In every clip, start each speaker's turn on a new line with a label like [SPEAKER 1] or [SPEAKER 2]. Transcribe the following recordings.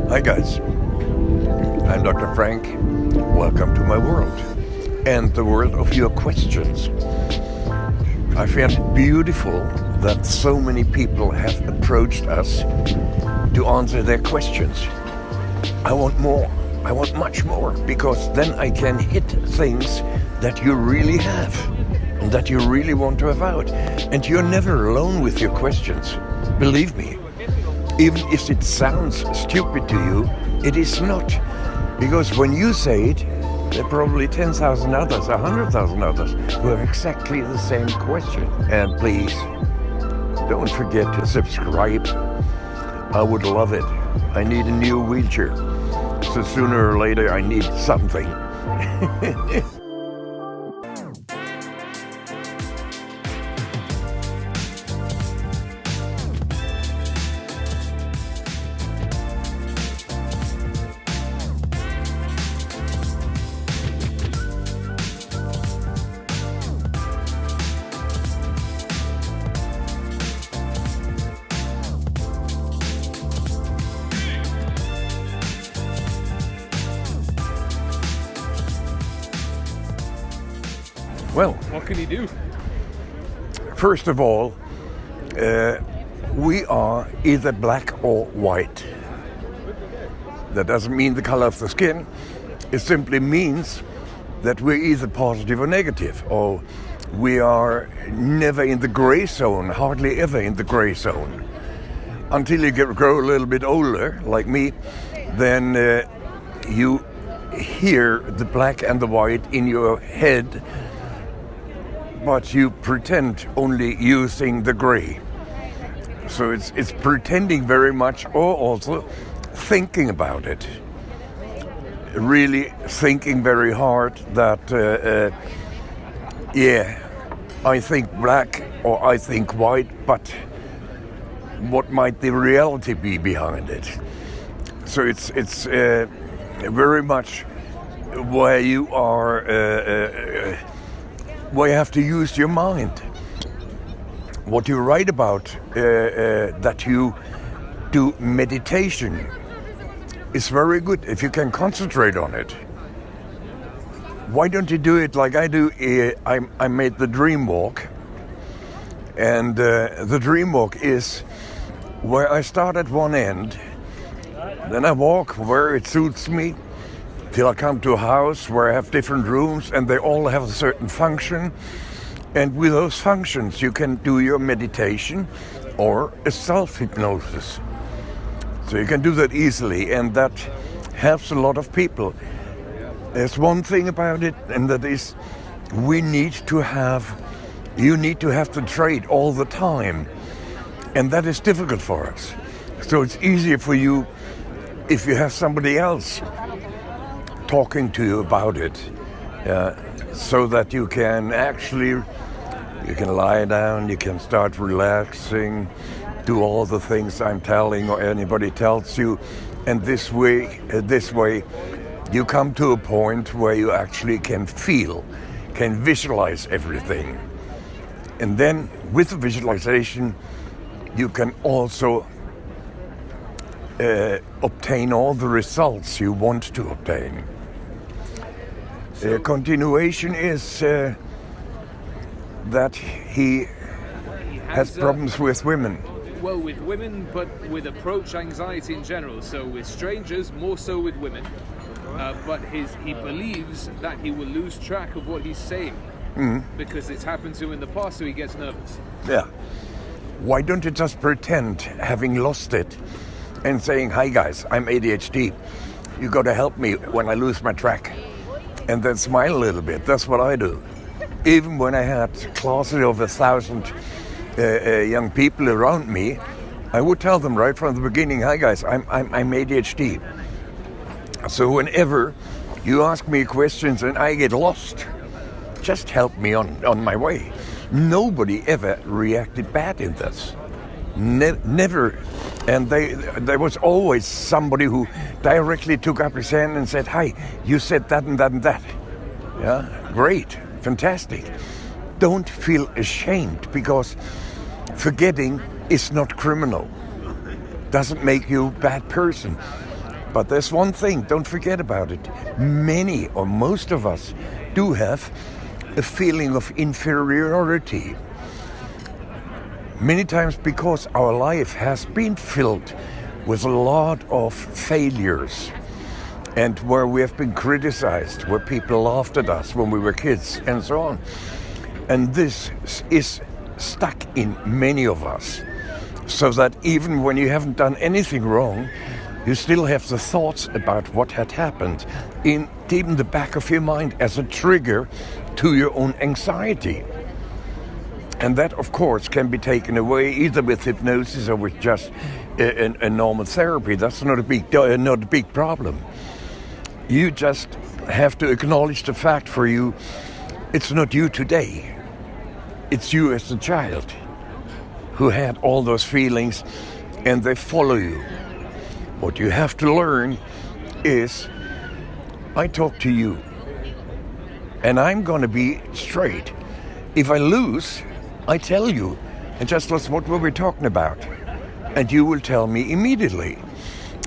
[SPEAKER 1] Hi guys, I'm Dr. Frank. Welcome to my world and the world of your questions. I find it beautiful that so many people have approached us to answer their questions. I want more. I want much more, because then I can hit things that you really have and that you really want to have out. And you're never alone with your questions. Believe me. Even if it sounds stupid to you, it is not. Because when you say it, there are probably 10,000 others, 100,000 others who have exactly the same question. And please, don't forget to subscribe. I would love it. I need a new wheelchair. So sooner or later I need something. Well,
[SPEAKER 2] what can he do?
[SPEAKER 1] First of all, we are either black or white. That doesn't mean the color of the skin. It simply means that we're either positive or negative, or we are never in the gray zone, hardly ever in the gray zone. Until you grow a little bit older, like me, then you hear the black and the white in your head, but you pretend only using the gray. So it's pretending very much, or also thinking about it. Really thinking very hard that, I think black or I think white, but what might the reality be behind it? So it's very much where you are, where you have to use your mind. What you write about, that you do meditation, is very good if you can concentrate on it. Why don't you do it like I do? I made the dream walk, and the dream walk is where I start at one end, then I walk where it suits me, till I come to a house where I have different rooms and they all have a certain function. And with those functions you can do your meditation or a self-hypnosis. So you can do that easily, and that helps a lot of people. There's one thing about it, and that is you need to have the trade all the time. And that is difficult for us. So it's easier for you if you have somebody else talking to you about it, so that you can lie down, you can start relaxing, do all the things I'm telling or anybody tells you, and this way you come to a point where you actually can visualize everything. And then with the visualization you can also obtain all the results you want to obtain. Continuation is that he has problems with women.
[SPEAKER 2] Well, with women, but with approach anxiety in general. So with strangers, more so with women. But he believes that he will lose track of what he's saying, because it's happened to him in the past, so he gets nervous.
[SPEAKER 1] Yeah. Why don't you just pretend having lost it and saying, "Hi guys, I'm ADHD. You got to help me when I lose my track." And then smile a little bit. That's what I do. Even when I had classes of 1,000 young people around me, I would tell them right from the beginning, "Hi guys, I'm ADHD. So whenever you ask me questions and I get lost, just help me on my way." Nobody ever reacted bad in this. Never. And there was always somebody who directly took up his hand and said, "Hi, you said that and that and that." Yeah, great, fantastic. Don't feel ashamed, because forgetting is not criminal. Doesn't make you a bad person. But there's one thing, don't forget about it. Many or most of us do have a feeling of inferiority. Many times because our life has been filled with a lot of failures, and where we have been criticized, where people laughed at us when we were kids, and so on. And this is stuck in many of us, so that even when you haven't done anything wrong, you still have the thoughts about what had happened deep in the back of your mind as a trigger to your own anxiety. And that, of course, can be taken away either with hypnosis or with just a normal therapy. That's not a big problem. You just have to acknowledge the fact for you, it's not you today. It's you as a child who had all those feelings, and they follow you. What you have to learn is, I talk to you, and I'm going to be straight. If I lose, I tell you, and just what were we talking about? And you will tell me immediately.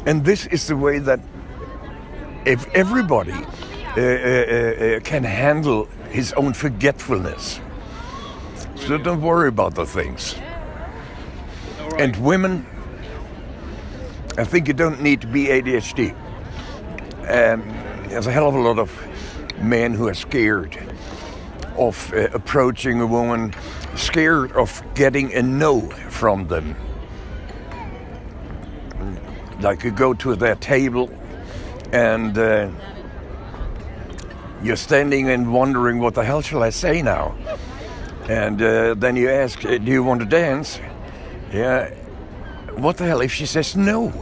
[SPEAKER 1] And this is the way that if everybody can handle his own forgetfulness. So don't worry about the things.
[SPEAKER 2] Right.
[SPEAKER 1] And women, I think you don't need to be ADHD. There's a hell of a lot of men who are scared of approaching a woman, scared of getting a no from them. Like you go to their table and you're standing and wondering, what the hell shall I say now? And then you ask, do you want to dance? Yeah. What the hell if she says no?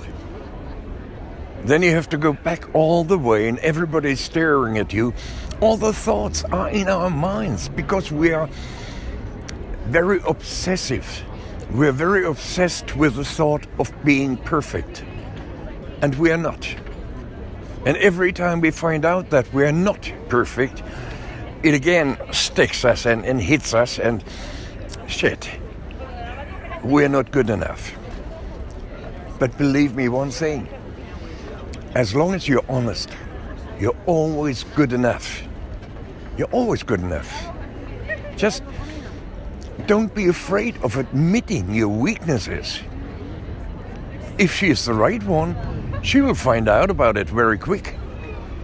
[SPEAKER 1] Then you have to go back all the way and everybody's staring at you. All the thoughts are in our minds because we are very obsessive. We're very obsessed with the thought of being perfect. And we are not. And every time we find out that we are not perfect, it again sticks us and hits us and shit, we're not good enough. But believe me one thing, as long as you're honest, you're always good enough. You're always good enough. Just don't be afraid of admitting your weaknesses. If she is the right one, she will find out about it very quick.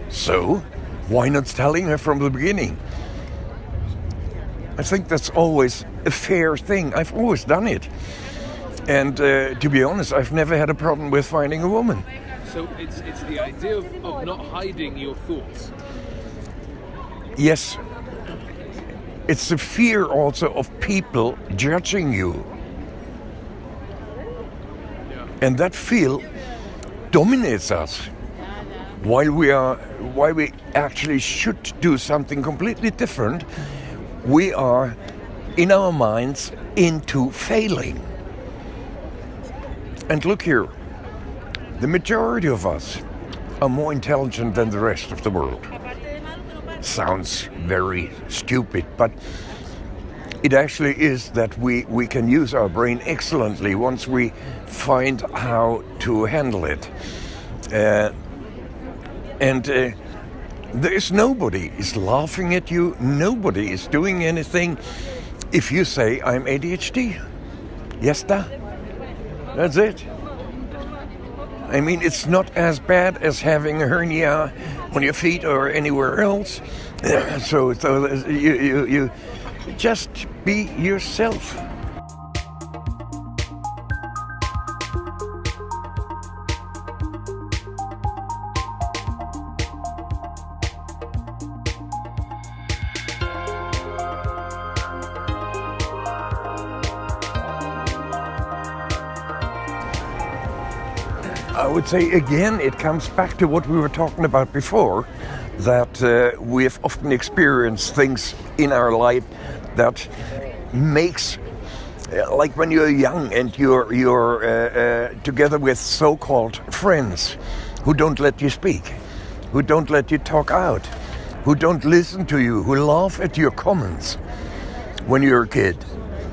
[SPEAKER 1] So, why not telling her from the beginning? I think that's always a fair thing. I've always done it. And to be honest, I've never had a problem with finding a woman.
[SPEAKER 2] So it's the idea of not hiding your thoughts.
[SPEAKER 1] Yes. It's the fear also of people judging you.
[SPEAKER 2] Yeah.
[SPEAKER 1] And that fear dominates us. While we actually should do something completely different, we are in our minds into failing. And look here, the majority of us are more intelligent than the rest of the world. Sounds very stupid, but it actually is that we can use our brain excellently once we find how to handle it. There is nobody is laughing at you, nobody is doing anything if you say, I'm ADHD. Yes, da. That's it. I mean, it's not as bad as having a hernia on your feet or anywhere else. So you just be yourself. I would say again, it comes back to what we were talking about before, that we have often experienced things in our life that makes, like when you're young and you're together with so-called friends who don't let you speak, who don't let you talk out, who don't listen to you, who laugh at your comments when you're a kid.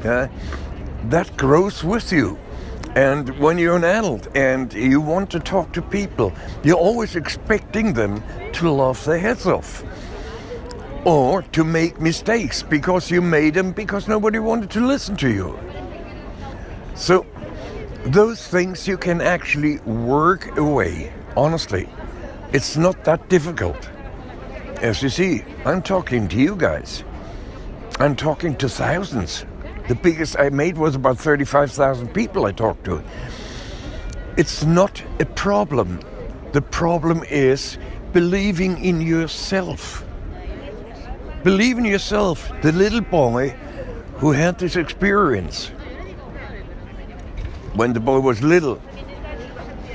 [SPEAKER 1] That grows with you. And when you're an adult and you want to talk to people, you're always expecting them to laugh their heads off. Or to make mistakes because you made them because nobody wanted to listen to you. So those things you can actually work away, honestly. It's not that difficult. As you see, I'm talking to you guys. I'm talking to thousands. The biggest I made was about 35,000 people I talked to. It's not a problem. The problem is believing in yourself. Believe in yourself, the little boy who had this experience. When the boy was little,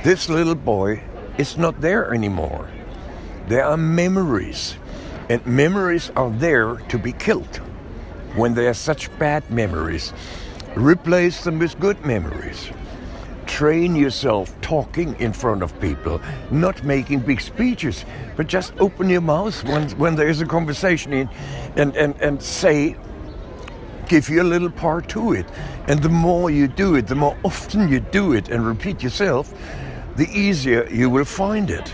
[SPEAKER 1] this little boy is not there anymore. There are memories, and memories are there to be killed. When they are such bad memories, replace them with good memories. Train yourself talking in front of people, not making big speeches, but just open your mouth when there is a conversation and say, give your little part to it. And the more you do it, the more often you do it and repeat yourself, the easier you will find it.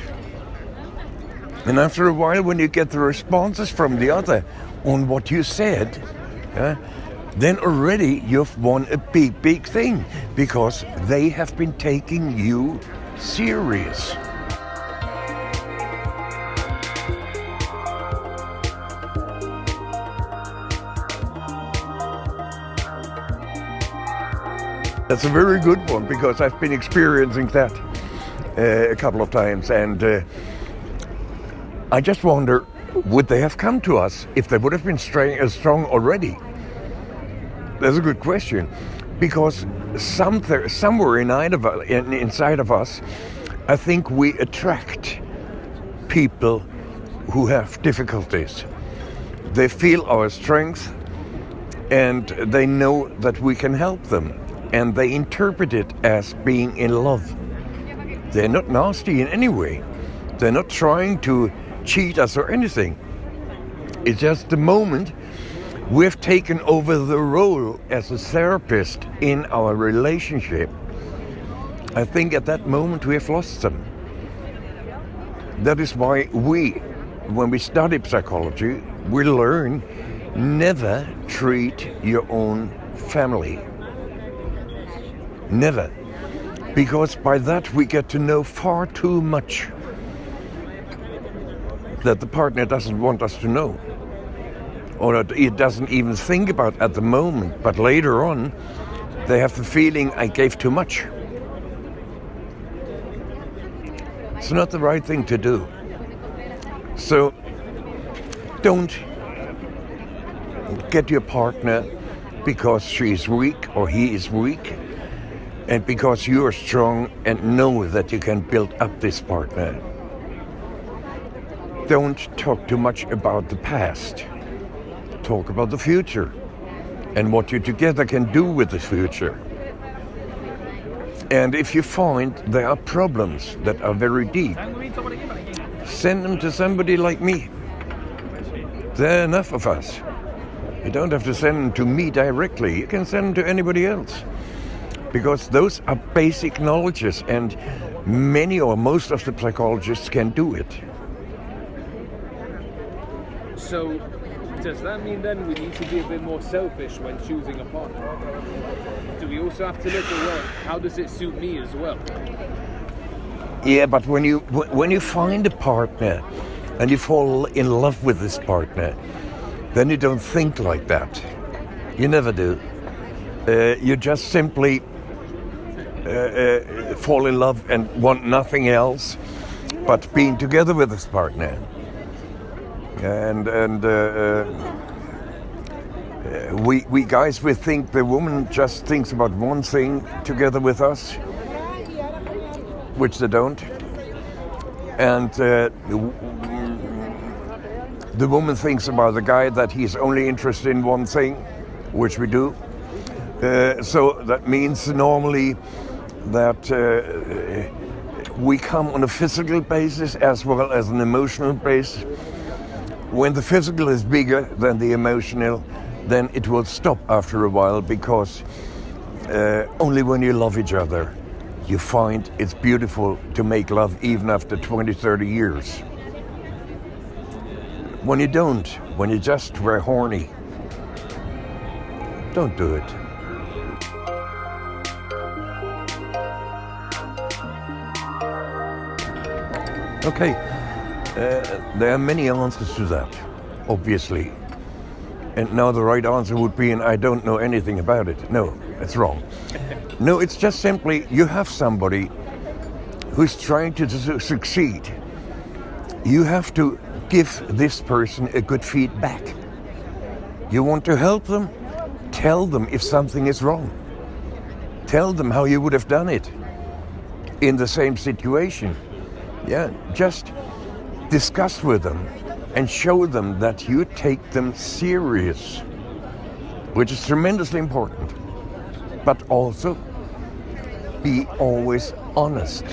[SPEAKER 1] And after a while, when you get the responses from the other on what you said, then already you've won a big, big thing, because they have been taking you serious. That's a very good one, because I've been experiencing that a couple of times, and I just wonder, would they have come to us if they would have been strong already? That's a good question, because somewhere inside of us, I think we attract people who have difficulties. They feel our strength, and they know that we can help them, and they interpret it as being in love. They're not nasty in any way. They're not trying to cheat us or anything. It's just the moment we've taken over the role as a therapist in our relationship. I think at that moment we have lost them. That is why when we study psychology, we learn never treat your own family. Never. Because by that we get to know far too much that the partner doesn't want us to know, or that it doesn't even think about at the moment, but later on they have the feeling, I gave too much. It's not the right thing to do. So don't get your partner because she's weak or he is weak, and because you are strong and know that you can build up this partner. Don't talk too much about the past. Talk about the future and what you together can do with the future. And if you find there are problems that are very deep, send them to somebody like me. There are enough of us. You don't have to send them to me directly. You can send them to anybody else. Because those are basic knowledges, and many or most of the psychologists can do it.
[SPEAKER 2] So, does that mean then we need to be a bit more selfish when choosing a partner? Do we also have to look at, well, how does it suit me as well?
[SPEAKER 1] Yeah, but when you find a partner and you fall in love with this partner, then you don't think like that. You never do. You just simply fall in love and want nothing else but being together with this partner. And we guys, we think the woman just thinks about one thing together with us, which they don't. And the woman thinks about the guy that he's only interested in one thing, which we do. So that means normally that we come on a physical basis as well as an emotional basis. When the physical is bigger than the emotional, then it will stop after a while, because Only when you love each other, you find it's beautiful to make love even after 20, 30 years. When you don't, when you just were horny, don't do it. Okay, there are many answers to that, obviously. And now the right answer would be, and I don't know anything about it. No, that's wrong. No, it's just simply you have somebody who's trying to succeed. You have to give this person a good feedback. You want to help them? Tell them if something is wrong. Tell them how you would have done it in the same situation. Yeah, just discuss with them and show them that you take them serious, which is tremendously important. But also be always honest.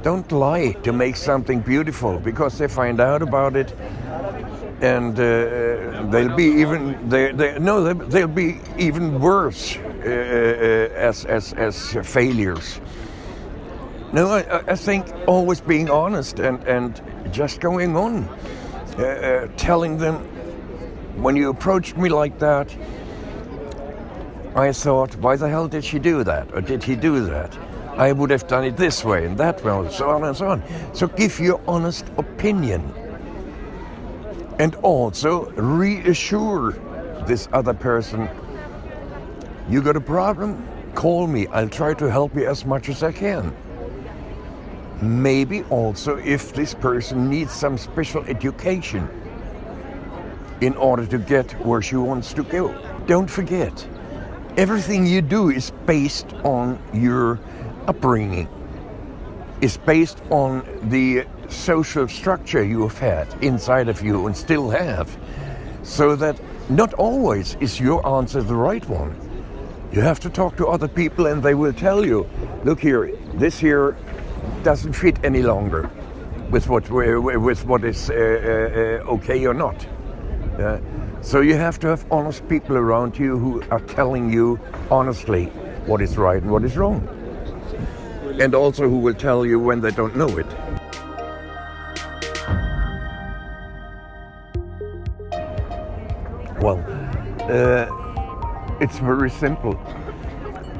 [SPEAKER 1] Don't lie to make something beautiful, because they find out about it, and they'll be even worse as failures. No, I think always being honest and just going on, telling them, when you approached me like that, I thought, why the hell did she do that? Or did he do that? I would have done it this way and that way, and so on and so on. So give your honest opinion. And also reassure this other person, you got a problem? Call me. I'll try to help you as much as I can. Maybe also if this person needs some special education in order to get where she wants to go. Don't forget, everything you do is based on your upbringing. It's based on the social structure you have had inside of you and still have. So that not always is your answer the right one. You have to talk to other people and they will tell you, look here, this here doesn't fit any longer with what is okay or not. So you have to have honest people around you who are telling you honestly what is right and what is wrong. And also who will tell you when they don't know it. Well, it's very simple.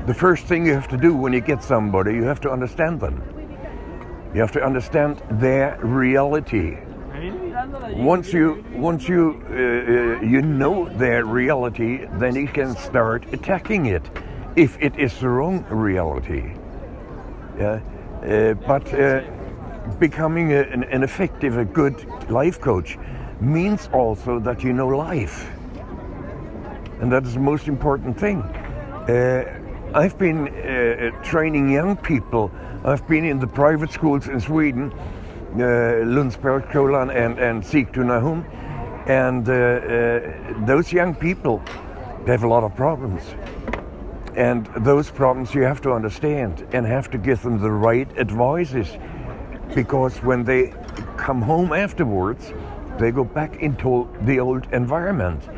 [SPEAKER 1] The first thing you have to do when you get somebody, you have to understand them. You have to understand their reality. Once you know their reality, then you can start attacking it, if it is the wrong reality. But becoming an effective, a good life coach means also that you know life, and that is the most important thing. I've been training young people. I've been in the private schools in Sweden, Lundsbergsskolan and Sigtunahum, and those young people, they have a lot of problems. And those problems you have to understand and have to give them the right advices, because when they come home afterwards, they go back into the old environment.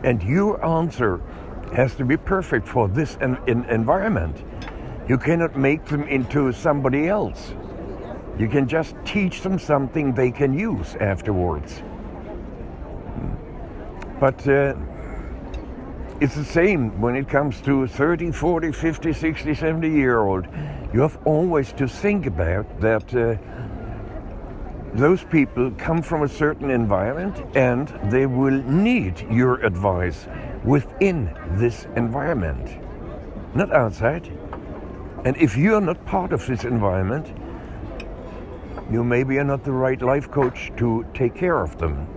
[SPEAKER 1] And your answer has to be perfect for this environment. You cannot make them into somebody else. You can just teach them something they can use afterwards. But it's the same when it comes to 30, 40, 50, 60, 70-year-old. You have always to think about that those people come from a certain environment and they will need your advice within this environment, not outside. And if you are not part of this environment, you maybe are not the right life coach to take care of them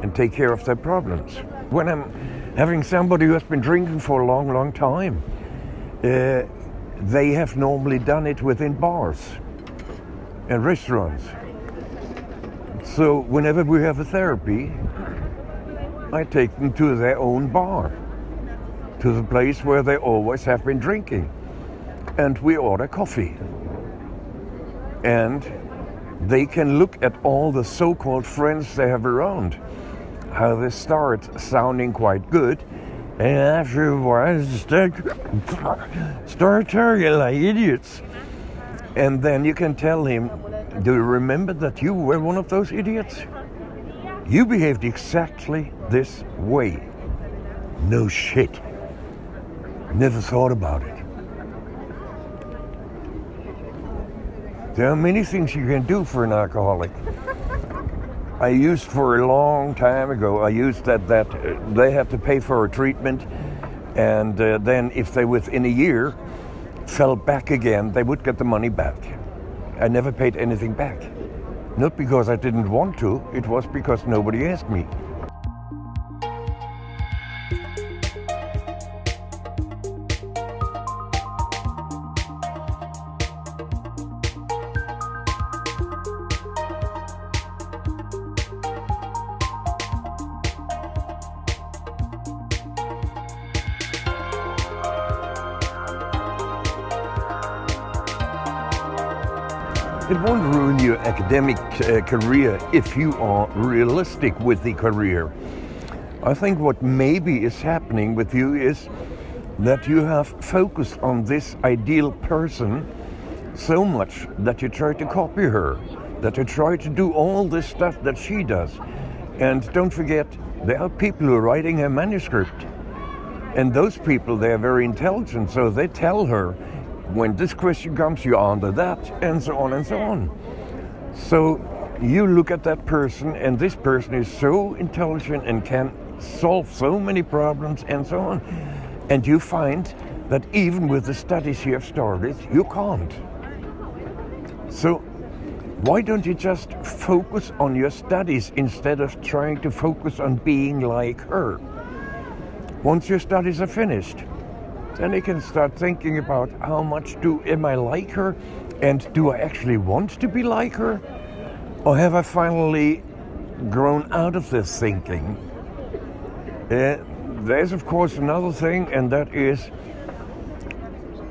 [SPEAKER 1] and take care of their problems. When I'm having somebody who has been drinking for a long, long time, they have normally done it within bars and restaurants. So whenever we have a therapy, I take them to their own bar, to the place where they always have been drinking. And we order coffee. And they can look at all the so-called friends they have around, how they start sounding quite good, And after a while, start talking like idiots. And then you can tell him, do you remember that you were one of those idiots? You behaved exactly this way. No shit. Never thought about it. There are many things you can do for an alcoholic. I used for a long time ago, I used that they have to pay for a treatment, and then if they within a year fell back again, they would get the money back. I never paid anything back. Not because I didn't want to, it was because nobody asked me. It won't ruin your academic career if you are realistic with the career. I think what maybe is happening with you is that you have focused on this ideal person so much that you try to copy her, that you try to do all this stuff that she does. And don't forget, there are people who are writing her manuscript. And those people, they are very intelligent, so they tell her, when this question comes, you answer that, and so on and so on. So you look at that person, and this person is so intelligent and can solve so many problems and so on. And you find that even with the studies you have started, you can't. So why don't you just focus on your studies instead of trying to focus on being like her? Once your studies are finished, then you can start thinking about how much am I like her, and do I actually want to be like her? Or have I finally grown out of this thinking? There's of course another thing, and that is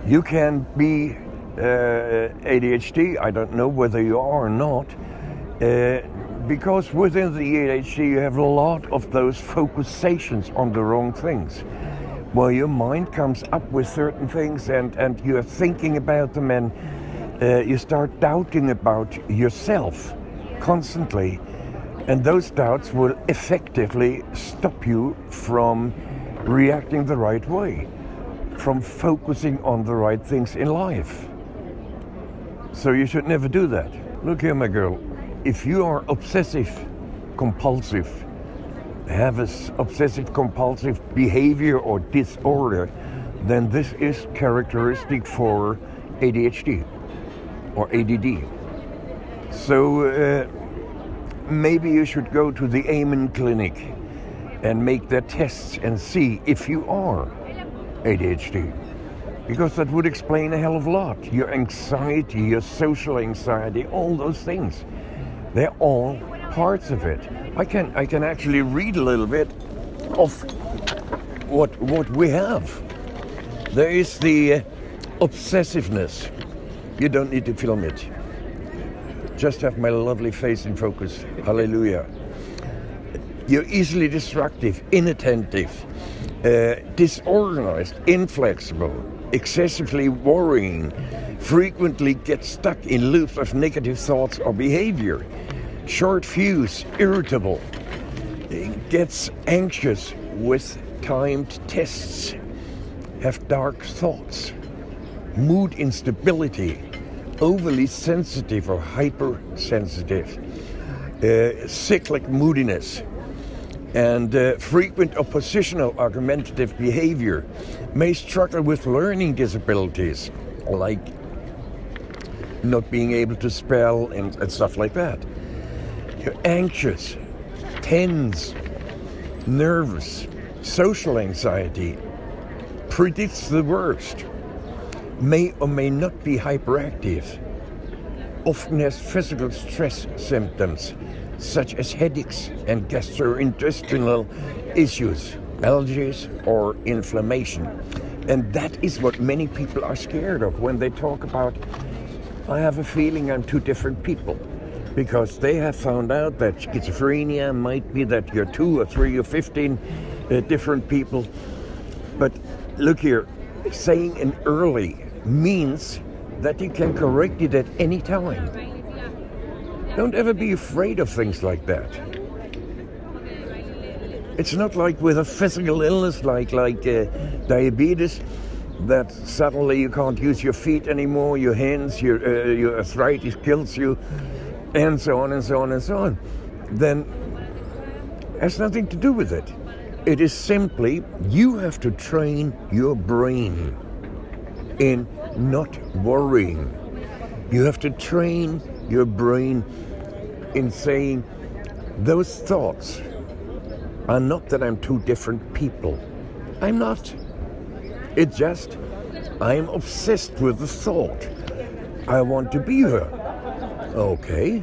[SPEAKER 1] you can be ADHD, I don't know whether you are or not, because within the ADHD you have a lot of those focusations on the wrong things. Well, your mind comes up with certain things and you're thinking about them, and you start doubting about yourself constantly. And those doubts will effectively stop you from reacting the right way, from focusing on the right things in life. So you should never do that. Look here, my girl, if you are obsessive compulsive, have an obsessive compulsive behavior or disorder, then this is characteristic for ADHD or ADD. So maybe you should go to the Amen clinic and make their tests and see if you are ADHD, because that would explain a hell of a lot. Your anxiety, your social anxiety, all those things, they're all parts of it. I can actually read a little bit of what we have. There is the obsessiveness. You don't need to film it. Just have my lovely face in focus. Hallelujah. You're easily destructive, inattentive, disorganized, inflexible, excessively worrying, frequently get stuck in loops of negative thoughts or behavior, short fuse, irritable, gets anxious with timed tests, have dark thoughts, mood instability, overly sensitive or hypersensitive, cyclic moodiness, and frequent oppositional argumentative behavior, may struggle with learning disabilities like not being able to spell and stuff like that. You're anxious, tense, nervous, social anxiety, predicts the worst, may or may not be hyperactive, often has physical stress symptoms such as headaches and gastrointestinal issues, allergies or inflammation. And that is what many people are scared of when they talk about, I have a feeling I'm two different people. Because they have found out that schizophrenia might be that you're 2 or 3 or 15 different people. But look here, saying an early means that you can correct it at any time. Don't ever be afraid of things like that. It's not like with a physical illness like diabetes, that suddenly you can't use your feet anymore, your hands, your arthritis kills you, and so on and so on and so on. Then it has nothing to do with it. It is simply you have to train your brain in not worrying. You have to train your brain in saying those thoughts are not that I'm two different people. I'm not. It's just I'm obsessed with the thought. I want to be her. Okay,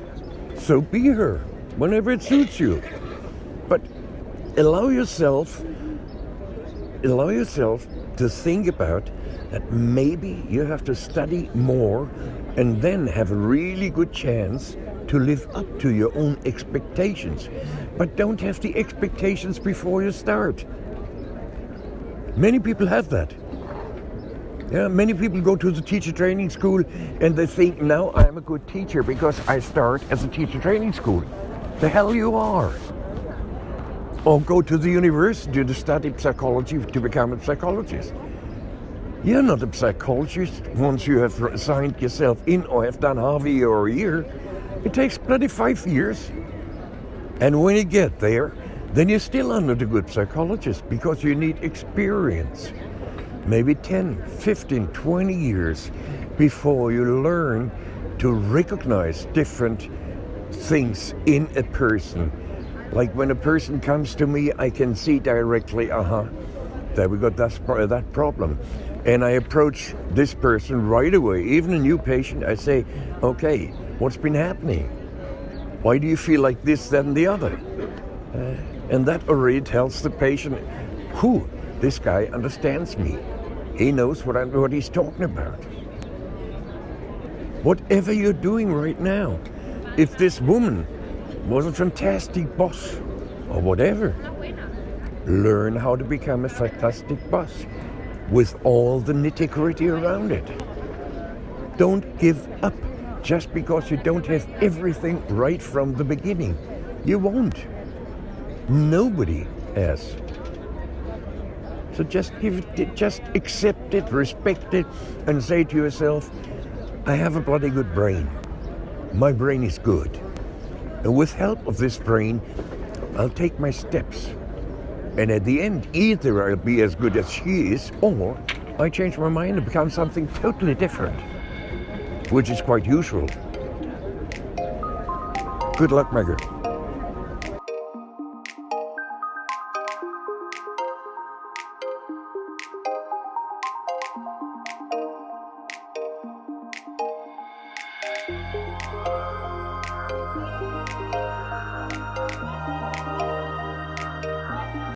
[SPEAKER 1] so be her whenever it suits you. But allow yourself to think about that maybe you have to study more and then have a really good chance to live up to your own expectations. But don't have the expectations before you start. Many people have that. Yeah, many people go to the teacher training school and they think, now I'm a good teacher because I start as a teacher training school. The hell you are. Or go to the university to study psychology to become a psychologist. You're not a psychologist once you have signed yourself in or have done half a year or a year. It takes bloody 5 years. And when you get there, then you're still not a good psychologist because you need experience. Maybe 10, 15, 20 years before you learn to recognize different things in a person. Like when a person comes to me, I can see directly, there we got that problem. And I approach this person right away. Even a new patient, I say, okay, what's been happening? Why do you feel like this, that, and the other? And that already tells the patient, this guy understands me. He knows what he's talking about. Whatever you're doing right now, if this woman was a fantastic boss or whatever, learn how to become a fantastic boss with all the nitty-gritty around it. Don't give up just because you don't have everything right from the beginning. You won't. Nobody has. So just accept it, respect it, and say to yourself, I have a bloody good brain. My brain is good. And with help of this brain, I'll take my steps. And at the end, either I'll be as good as she is, or I change my mind and become something totally different, which is quite usual. Good luck, my girl.